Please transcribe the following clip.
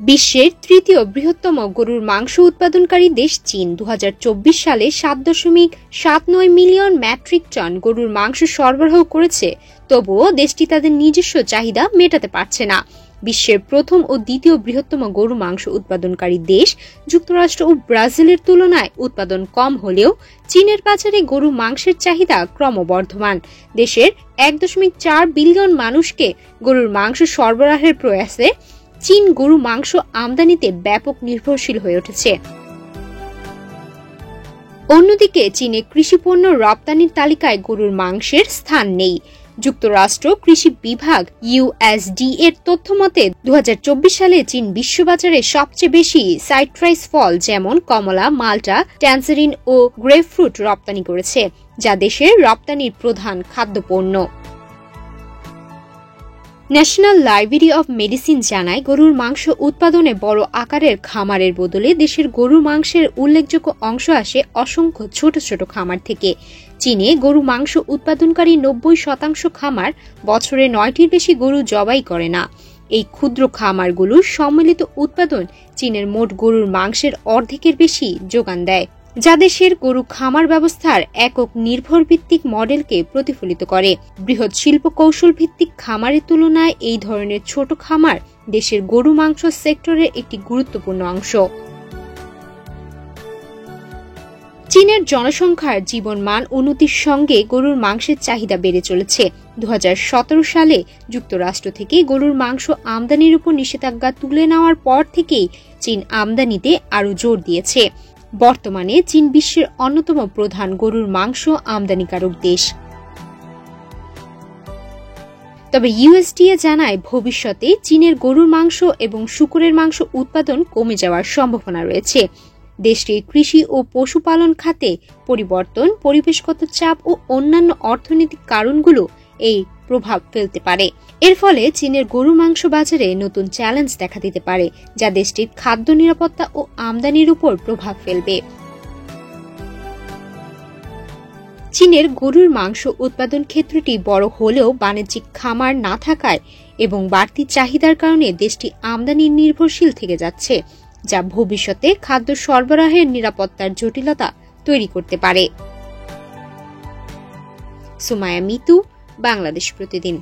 বিশ্বের তৃতীয় বৃহত্তম গরুর মাংস উৎপাদনকারী দেশ চীন 2024 সালে 7.79 মিলিয়ন মেট্রিক টন গরুর মাংস সরবরাহ করেছে। তবুও দেশটি তাদের নিজস্ব চাহিদা মেটাতে পারছে না। বিশ্বের প্রথম ও দ্বিতীয় বৃহত্তম গরু মাংস উৎপাদনকারী দেশ যুক্তরাষ্ট্র ও ব্রাজিলের তুলনায় উৎপাদন কম হলেও চীনের বাজারে গরু মাংসের চাহিদা ক্রমবর্ধমান। দেশের 1.4 বিলিয়ন মানুষকে গরুর মাংস সরবরাহের প্রয়াসে চীন গরু মাংস আমদানিতে ব্যাপক নির্ভরশীল হয়ে উঠেছে। অন্যদিকে চীনে কৃষিপণ্য রপ্তানির তালিকায় গরুর মাংসের স্থান নেই। যুক্তরাষ্ট্র কৃষি বিভাগ USDA এর তথ্যমতে 2024 সালে চীন বিশ্ববাজারে সবচেয়ে বেশি সাইট্রাস ফল যেমন কমলা, মাল্টা, ট্যাঞ্জারিন ও গ্রেপফ্রুট রপ্তানি করেছে, যা দেশের রপ্তানির প্রধান খাদ্যপণ্য। ন্যাশনাল লাইব্রেরি অব মেডিসিন জানায়, গরুর মাংস উৎপাদনে বড় আকারের খামারের বদলে দেশের গরুর মাংসের উল্লেখযোগ্য অংশ আসে অসংখ্য ছোট ছোট খামার থেকে। চীনে গরু মাংস উৎপাদনকারী 90% খামার বছরে 9টির বেশি গরু জবাই করে না। এই ক্ষুদ্র খামারগুলোর সম্মিলিত উৎপাদন চীনের মোট গরুর মাংসের অর্ধেকের বেশি যোগান দেয়, যা দেশের গরু খামার ব্যবস্থার একক নির্ভর ভিত্তিক মডেলকে প্রতিফলিত করে। বৃহৎ শিল্প কৌশল ভিত্তিক খামারের তুলনায় এই ধরনের ছোট খামার দেশের গরু মাংস সেক্টরের একটি গুরুত্বপূর্ণ অংশ। চীনের জনসংখ্যার জীবনমান উন্নতির সঙ্গে গরুর মাংসের চাহিদা বেড়ে চলেছে। 2017 সালে যুক্তরাষ্ট্র থেকে গরুর মাংস আমদানির উপর নিষেধাজ্ঞা তুলে নেওয়ার পর থেকেই চীন আমদানিতে আরও জোর দিয়েছে। বর্তমানে চীন বিশ্বের অন্যতম প্রধান গরুর মাংস আমদানিকারক দেশ। তবে USDA জানায়, ভবিষ্যতে চীনের গরুর মাংস এবং শূকরের মাংস উৎপাদন কমে যাওয়ার সম্ভাবনা রয়েছে। দেশটির কৃষি ও পশুপালন খাতে পরিবর্তন, পরিবেশগত চাপ ও অন্যান্য অর্থনৈতিক কারণগুলো এই প্রভাব ফেলতে পারে। এর ফলে চীনের গরু মাংস বাজারে নতুন চ্যালেঞ্জ দেখা দিতে পারে, যা দেশটির খাদ্য নিরাপত্তা ও আমদানির উপর প্রভাব ফেলবে। চীনের গরুর মাংস উৎপাদন ক্ষেত্রটি বড় হলেও বাণিজ্যিক খামার না থাকায় এবং বাড়তি চাহিদার কারণে দেশটি আমদানি নির্ভরশীল থেকে যাচ্ছে, যা ভবিষ্যতে খাদ্য সরবরাহের নিরাপত্তার জটিলতা তৈরি করতে পারে। সুমায়া মিতু, বাংলাদেশ প্রতিদিন।